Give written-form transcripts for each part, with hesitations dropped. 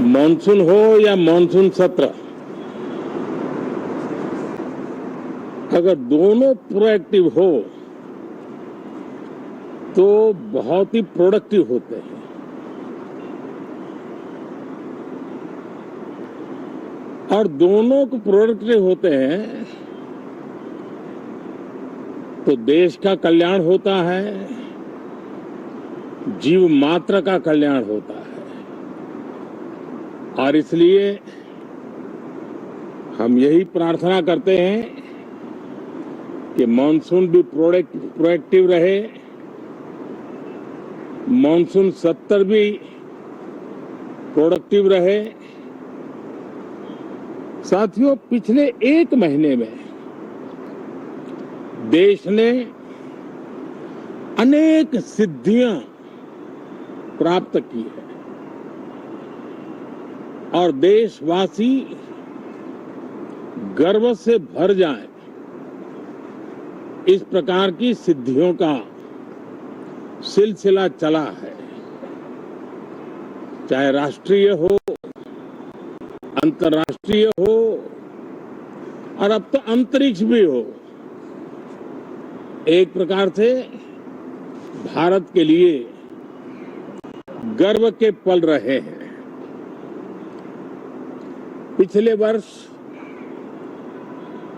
Monsoon हो या monsoon सत्र, अगर दोनों प्रोएक्टिव हो तो बहुत ही प्रोडक्टिव होते हैं। और दोनों को प्रोडक्टिव होते हैं तो देश का कल्याण होता है, जीव मात्र का कल्याण होता है। और इसलिए हम यही प्रार्थना करते हैं कि मॉनसून भी प्रोएक्टिव रहे, मॉनसून सत्र भी प्रोडक्टिव रहे। साथियों, पिछले एक महीने में देश ने अनेक सिद्धियां प्राप्त की है और देशवासी गर्व से भर जाएं, इस प्रकार की सिद्धियों का सिलसिला चला है। चाहे राष्ट्रीय हो, अंतर्राष्ट्रीय हो और अब तो अंतरिक्ष भी हो, एक प्रकार से भारत के लिए गर्व के पल रहे हैं। पिछले वर्ष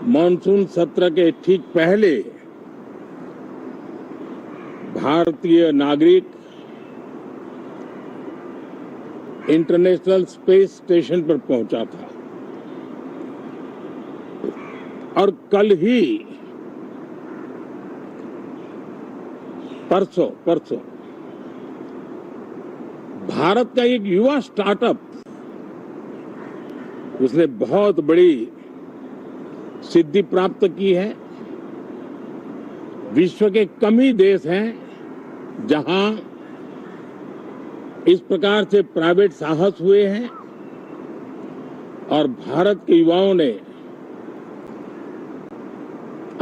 मॉनसून सत्र के ठीक पहले भारतीय नागरिक इंटरनेशनल स्पेस स्टेशन पर पहुंचा था और कल ही परसों भारत का एक युवा स्टार्टअप, उसने बहुत बड़ी सिद्धि प्राप्त की है। विश्व के कम ही देश हैं जहां इस प्रकार से प्राइवेट साहस हुए हैं और भारत के युवाओं ने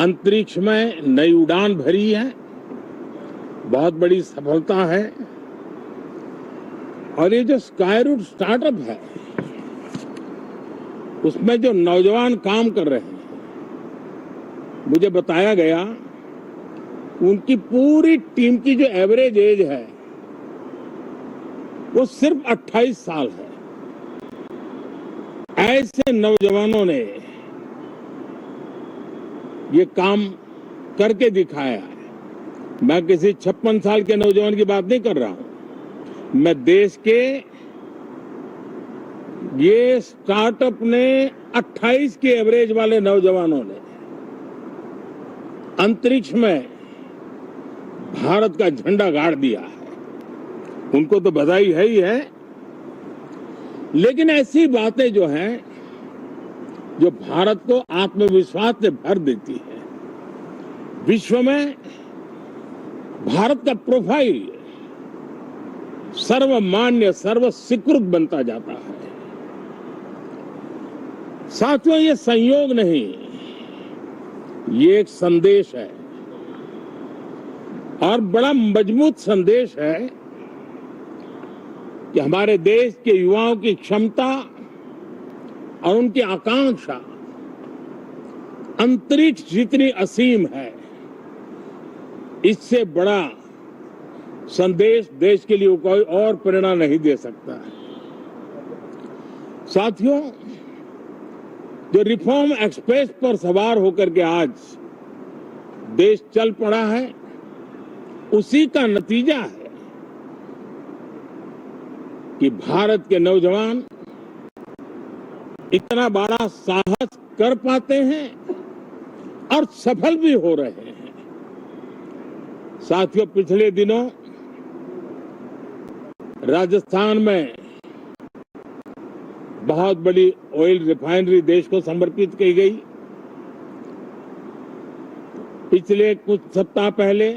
अंतरिक्ष में नई उड़ान भरी है। बहुत बड़ी सफलता है। और ये जो स्काईरूट स्टार्टअप है, उसमें जो नौजवान काम कर रहे हैं, मुझे बताया गया उनकी पूरी टीम की जो एवरेज एज है वो सिर्फ 28 साल है। ऐसे नौजवानों ने ये काम करके दिखाया है। मैं किसी 56 साल के नौजवान की बात नहीं कर रहा हूं, मैं देश के ये स्टार्टअप ने 28 के एवरेज वाले नौजवानों ने अंतरिक्ष में भारत का झंडा गाड़ दिया है। उनको तो बधाई है ही है, लेकिन ऐसी बातें जो हैं जो भारत को आत्मविश्वास से भर देती है, विश्व में भारत का प्रोफाइल सर्वमान्य सर्वस्वीकृत बनता जाता है। साथियों, ये संयोग नहीं, ये एक संदेश है और बड़ा मजबूत संदेश है कि हमारे देश के युवाओं की क्षमता और उनकी आकांक्षा अंतरिक्ष जितनी असीम है, इससे बड़ा संदेश देश के लिए कोई और प्रेरणा नहीं दे सकता है। साथियों, जो रिफॉर्म एक्सप्रेस पर सवार होकर के आज देश चल पड़ा है, उसी का नतीजा है कि भारत के नौजवान इतना बड़ा साहस कर पाते हैं और सफल भी हो रहे हैं। साथियों, पिछले दिनों राजस्थान में बहुत बड़ी ऑयल रिफाइनरी देश को समर्पित की गई। पिछले कुछ सप्ताह पहले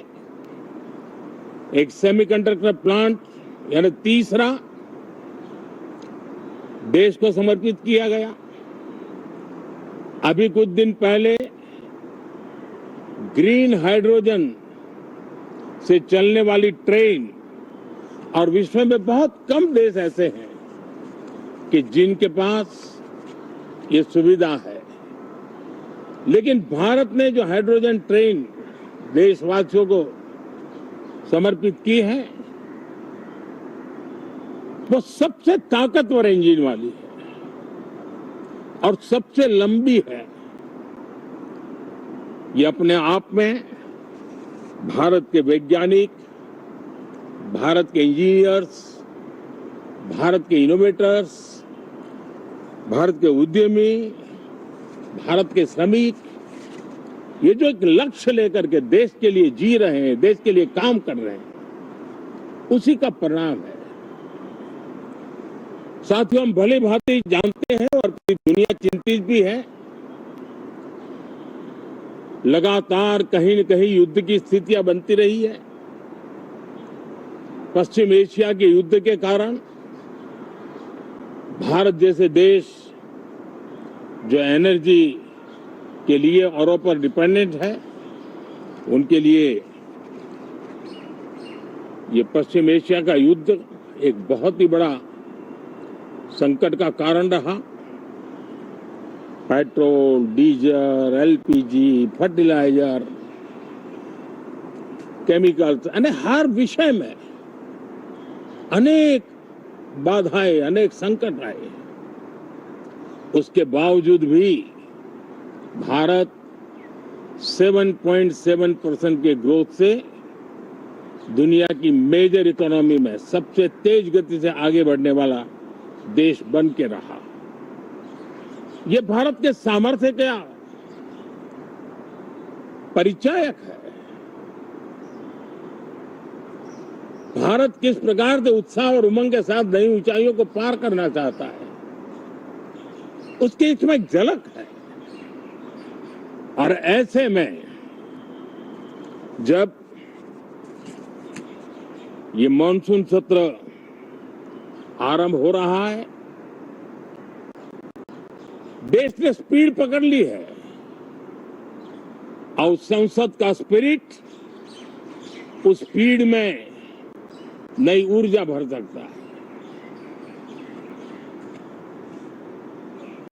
एक सेमीकंडक्टर प्लांट यानी तीसरा देश को समर्पित किया गया। अभी कुछ दिन पहले ग्रीन हाइड्रोजन से चलने वाली ट्रेन, और विश्व में बहुत कम देश ऐसे हैं कि जिनके पास ये सुविधा है, लेकिन भारत ने जो हाइड्रोजन ट्रेन देशवासियों को समर्पित की है, वो सबसे ताकतवर इंजन वाली है और सबसे लंबी है। ये अपने आप में भारत के वैज्ञानिक, भारत के इंजीनियर्स, भारत के इनोवेटर्स, भारत के उद्यमी, भारत के श्रमिक, ये जो एक लक्ष्य लेकर के देश के लिए जी रहे हैं, देश के लिए काम कर रहे हैं, उसी का परिणाम है। साथियों, हम भली भांति जानते हैं और पूरी दुनिया चिंतित भी है, लगातार कहीं न कहीं युद्ध की स्थितियां बनती रही है। पश्चिम एशिया के युद्ध के कारण भारत जैसे देश जो एनर्जी के लिए औरों पर डिपेंडेंट है, उनके लिए ये पश्चिम एशिया का युद्ध एक बहुत ही बड़ा संकट का कारण रहा। Petrol, diesel, LPG, fertiliser, chemicals, हर विषय में अनेक बाधाएं, अनेक संकट आए। उसके बावजूद भी भारत 7.7% के ग्रोथ से दुनिया की मेजर इकोनॉमी में सबसे तेज गति से आगे बढ़ने वाला देश बन के रहा। ये भारत के सामर्थ्य का परिचायक है। भारत किस प्रकार से उत्साह और उमंग के साथ नई ऊंचाइयों को पार करना चाहता है, उसकी इसमें एक झलक है। और ऐसे में जब ये मॉनसून सत्र आरंभ हो रहा है, देश ने स्पीड पकड़ ली है और संसद का स्पिरिट उस स्पीड में नई ऊर्जा भर सकता है।